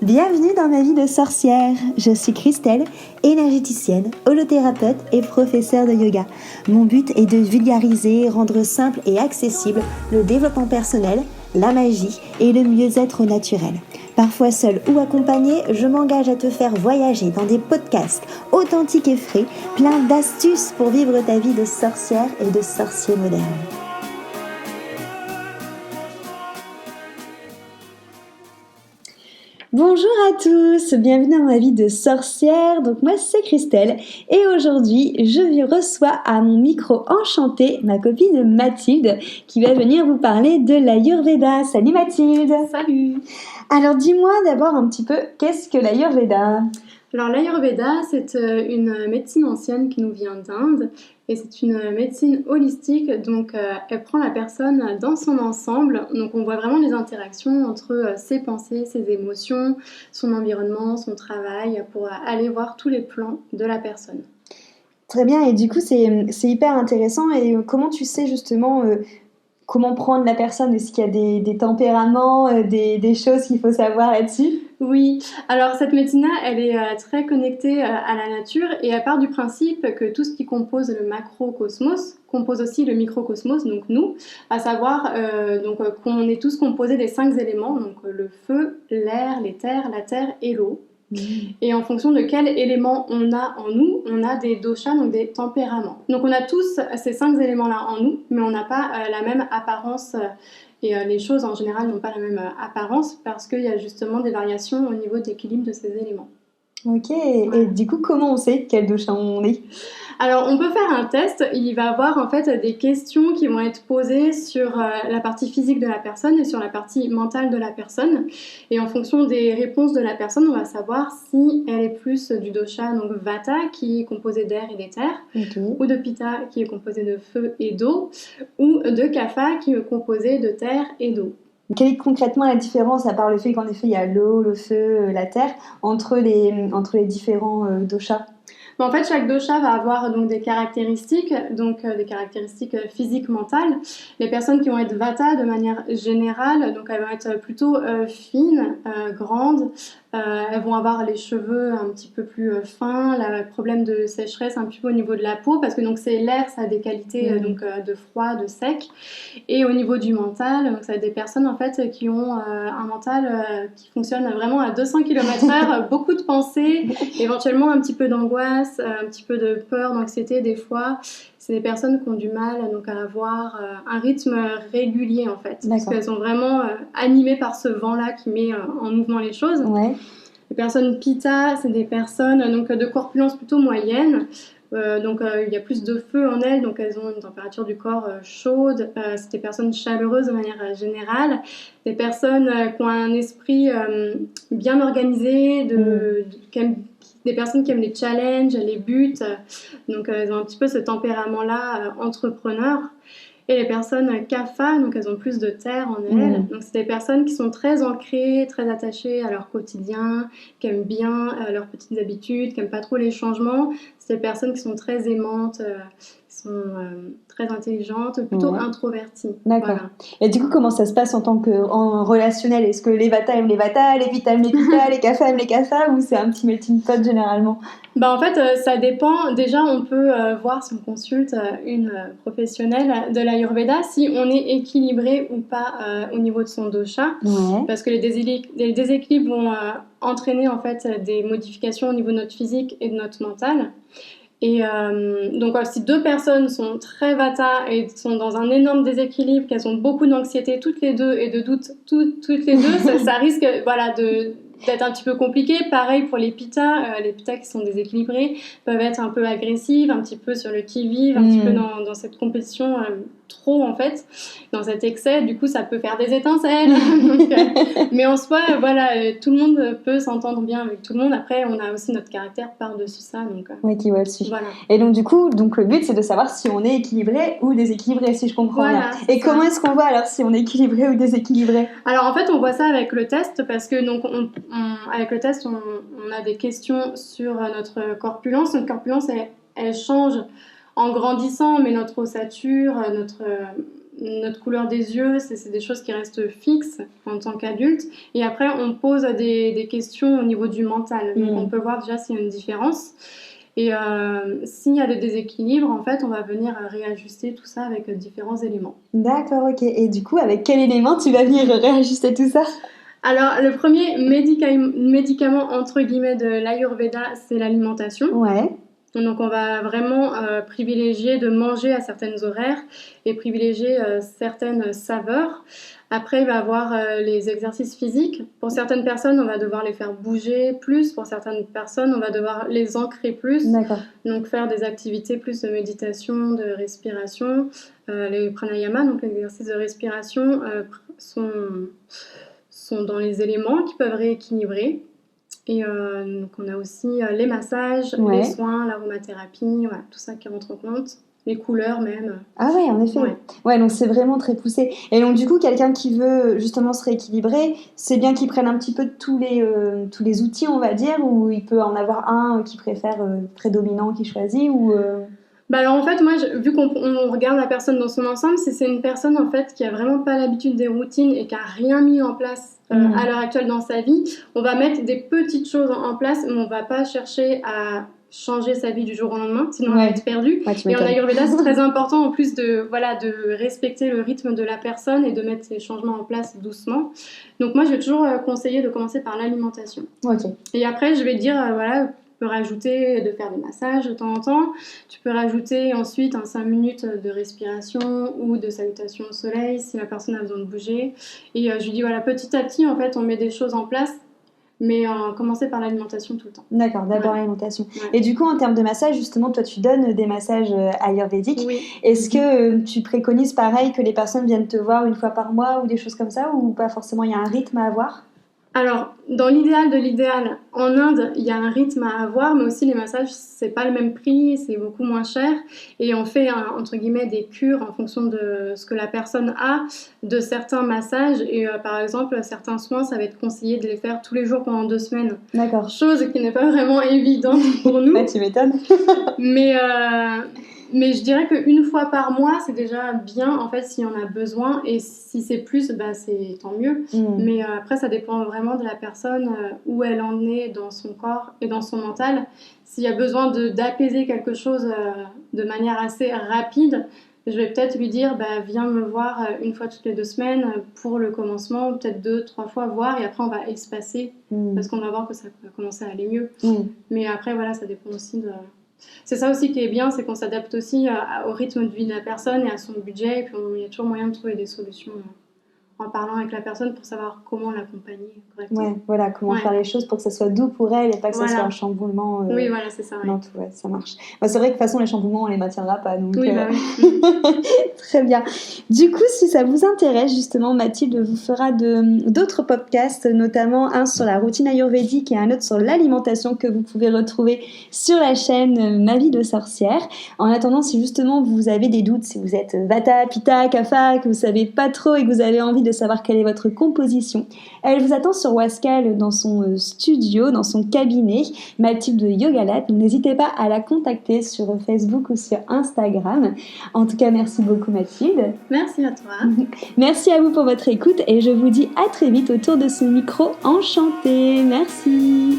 Bienvenue dans ma vie de sorcière. Je suis Christelle, énergéticienne, holothérapeute et professeure de yoga. Mon but est de vulgariser, rendre simple et accessible le développement personnel, la magie et le mieux-être naturel. Parfois seule ou accompagnée, je m'engage à te faire voyager dans des podcasts authentiques et frais, pleins d'astuces pour vivre ta vie de sorcière et de sorcier moderne. Bonjour à tous, bienvenue dans ma vie de sorcière. Donc moi c'est Christelle et aujourd'hui je reçois à mon micro enchanté ma copine Mathilde qui va venir vous parler de l'Ayurveda. Salut Mathilde. Salut. Alors dis-moi d'abord un petit peu, qu'est-ce que l'Ayurveda ? Alors l'Ayurveda, c'est une médecine ancienne qui nous vient d'Inde et c'est une médecine holistique, donc elle prend la personne dans son ensemble. Donc on voit vraiment les interactions entre ses pensées, ses émotions, son environnement, son travail, pour aller voir tous les plans de la personne. Très bien, et du coup c'est hyper intéressant. Et comment tu sais justement comment prendre la personne ? Est-ce qu'il y a des tempéraments, des choses qu'il faut savoir là-dessus ? Oui, alors cette médecine-là, elle est très connectée à la nature et elle part du principe que tout ce qui compose le macrocosmos compose aussi le microcosmos, donc nous, à savoir qu'on est tous composés des 5 éléments, donc le feu, l'air, l'éther, la terre et l'eau. Et en fonction de quel élément on a en nous, on a des doshas, donc des tempéraments. Donc on a tous ces 5 éléments-là en nous, mais on n'a pas la même apparence et les choses en général n'ont pas la même apparence parce qu'il y a justement des variations au niveau d'équilibre de ces éléments. Ok, voilà. Et du coup comment on sait quel dosha on est ? Alors on peut faire un test, il va y avoir en fait des questions qui vont être posées sur la partie physique de la personne et sur la partie mentale de la personne. Et en fonction des réponses de la personne, on va savoir si elle est plus du dosha, donc Vata, qui est composé d'air et d'éther, ou de Pitta, qui est composé de feu et d'eau, ou de Kapha, qui est composé de terre et d'eau. Quelle est concrètement la différence, à part le fait qu'en effet il y a l'eau, le feu, la terre, entre les différents doshas ? En fait, chaque dosha va avoir donc des caractéristiques physiques, mentales. Les personnes qui vont être Vata de manière générale, donc elles vont être plutôt fines, grandes. Elles vont avoir les cheveux un petit peu plus fins, le problème de sécheresse un petit peu au niveau de la peau, parce que donc c'est l'air, ça a des qualités de froid, de sec. Et au niveau du mental, donc ça a des personnes en fait qui ont un mental qui fonctionne vraiment à 200 km/h, beaucoup de pensées, éventuellement un petit peu d'angoisse, un petit peu de peur, d'anxiété des fois. C'est des personnes qui ont du mal donc, à avoir un rythme régulier en fait. D'accord. Parce qu'elles sont vraiment animées par ce vent-là qui met en mouvement les choses. Ouais. Les personnes Pitta, c'est des personnes donc, de corpulence plutôt moyenne. Il y a plus de feu en elles, donc elles ont une température du corps chaude. C'est des personnes chaleureuses de manière générale. Des personnes qui ont un esprit bien organisé, des personnes qui aiment les challenges, les buts. Donc elles ont un petit peu ce tempérament-là entrepreneur. Et les personnes Kapha, donc elles ont plus de terre en elles. Donc c'est des personnes qui sont très ancrées, très attachées à leur quotidien, qui aiment bien leurs petites habitudes, qui n'aiment pas trop les changements. C'est des personnes qui sont très aimantes, qui sont très intelligentes, plutôt introverties. D'accord. Voilà. Et du coup, comment ça se passe en relationnel ? Est-ce que les Vata aiment les Vata, les Pitta aiment les Pitta, les Kapha aiment les Kapha, ou c'est un petit melting pot généralement ? En fait, ça dépend. Déjà, on peut voir si on consulte une professionnelle de l'Ayurveda si on est équilibré ou pas au niveau de son dosha. Ouais. Parce que les déséquilibres vont entraîner en fait des modifications au niveau de notre physique et de notre mental. Et donc si 2 personnes sont très Vata et sont dans un énorme déséquilibre, qu'elles ont beaucoup d'anxiété toutes les deux et de doute toutes les deux, ça risque d'être un petit peu compliqué. Pareil pour les Pitta qui sont déséquilibrés peuvent être un peu agressives, un petit peu sur le qui-vive, un petit peu dans cette compétition trop en fait, dans cet excès. Du coup ça peut faire des étincelles. Mais en soi tout le monde peut s'entendre bien avec tout le monde. Après on a aussi notre caractère par-dessus ça. Oui, qui va dessus. Voilà. Et donc du coup le but c'est de savoir si on est équilibré ou déséquilibré, si je comprends bien. Et comment est-ce qu'on voit alors si on est équilibré ou déséquilibré ? Alors en fait on voit ça avec le test, parce que donc avec le test on a des questions sur notre corpulence. Notre corpulence elle change en grandissant, mais notre ossature, notre couleur des yeux, c'est des choses qui restent fixes en tant qu'adulte. Et après, on pose des questions au niveau du mental. Donc, on peut voir déjà s'il y a une différence. Et s'il y a des déséquilibres, en fait, on va venir réajuster tout ça avec différents éléments. D'accord, ok. Et du coup, avec quel élément tu vas venir réajuster tout ça? Alors, le premier médicament, entre guillemets, de l'Ayurveda, c'est l'alimentation. Ouais. Donc, on va vraiment privilégier de manger à certaines horaires et privilégier certaines saveurs. Après, il va y avoir les exercices physiques. Pour certaines personnes, on va devoir les faire bouger plus. Pour certaines personnes, on va devoir les ancrer plus. D'accord. Donc, faire des activités plus de méditation, de respiration. Les pranayama, donc les exercices de respiration, sont dans les éléments qui peuvent rééquilibrer. Et donc on a aussi les massages, les soins, l'aromathérapie, voilà, tout ça qui rentre en compte, les couleurs même. Ah ouais, en effet. Ouais, donc c'est vraiment très poussé. Et donc du coup, quelqu'un qui veut justement se rééquilibrer, c'est bien qu'il prenne un petit peu de tous les outils, on va dire, ou il peut en avoir un qui préfère prédominant, qui choisit, ou... Bah alors en fait, moi, vu qu'on regarde la personne dans son ensemble, si c'est une personne en fait qui a vraiment pas l'habitude des routines et qui a rien mis en place à l'heure actuelle dans sa vie, on va mettre des petites choses en place, mais on va pas chercher à changer sa vie du jour au lendemain, sinon on va être perdu. Et en Ayurveda, c'est très important en plus de respecter le rythme de la personne et de mettre ces changements en place doucement. Donc moi, je vais toujours conseiller de commencer par l'alimentation. Et après, je vais dire tu peux rajouter de faire des massages de temps en temps. Tu peux rajouter ensuite 5 minutes de respiration ou de salutation au soleil si la personne a besoin de bouger. Et je lui dis petit à petit, en fait, on met des choses en place. Mais commencer par l'alimentation tout le temps. D'accord, d'abord l'alimentation. Et du coup, en termes de massage, justement, toi, tu donnes des massages ayurvédiques. Oui. Est-ce que tu préconises pareil que les personnes viennent te voir une fois par mois ou des choses comme ça, ou pas forcément, il y a un rythme à avoir ? Alors, dans l'idéal de l'idéal, en Inde, il y a un rythme à avoir, mais aussi les massages, c'est pas le même prix, c'est beaucoup moins cher. Et on fait, entre guillemets, des cures en fonction de ce que la personne a, de certains massages. Et par exemple, certains soins, ça va être conseillé de les faire tous les jours pendant 2 semaines. D'accord. Chose qui n'est pas vraiment évidente pour nous. Tu m'étonnes. Mais je dirais qu'une fois par mois, c'est déjà bien, en fait, si on a besoin. Et si c'est plus, c'est tant mieux. Mais après, ça dépend vraiment de la personne, où elle en est dans son corps et dans son mental. S'il y a besoin d'apaiser quelque chose de manière assez rapide, je vais peut-être lui dire, viens me voir une fois toutes les 2 semaines pour le commencement, peut-être 2-3 fois voir, et après on va espacer, parce qu'on va voir que ça va commencer à aller mieux. Mais après, ça dépend aussi de... C'est ça aussi qui est bien, c'est qu'on s'adapte aussi au rythme de vie de la personne et à son budget, et puis il y a toujours moyen de trouver des solutions en parlant avec la personne pour savoir comment l'accompagner correctement. Comment faire les choses pour que ça soit doux pour elle et pas que ça soit un chamboulement. Oui, c'est ça. Non, ça marche. C'est vrai que de toute façon, les chamboulements, on les maintiendra pas. Donc, oui. Très bien. Du coup, si ça vous intéresse, justement, Mathilde vous fera d'autres podcasts, notamment un sur la routine ayurvédique et un autre sur l'alimentation que vous pouvez retrouver sur la chaîne Ma vie de sorcière. En attendant, si justement vous avez des doutes, si vous êtes Vata, Pitta, Kapha, que vous savez pas trop et que vous avez envie de savoir quelle est votre composition, elle vous attend sur Wascal dans son studio, dans son cabinet, Mathilde de Yogalat. Donc n'hésitez pas à la contacter sur Facebook ou sur Instagram. En tout cas, merci beaucoup Mathilde. Merci à toi. Merci à vous pour votre écoute et je vous dis à très vite autour de ce micro enchanté. Merci.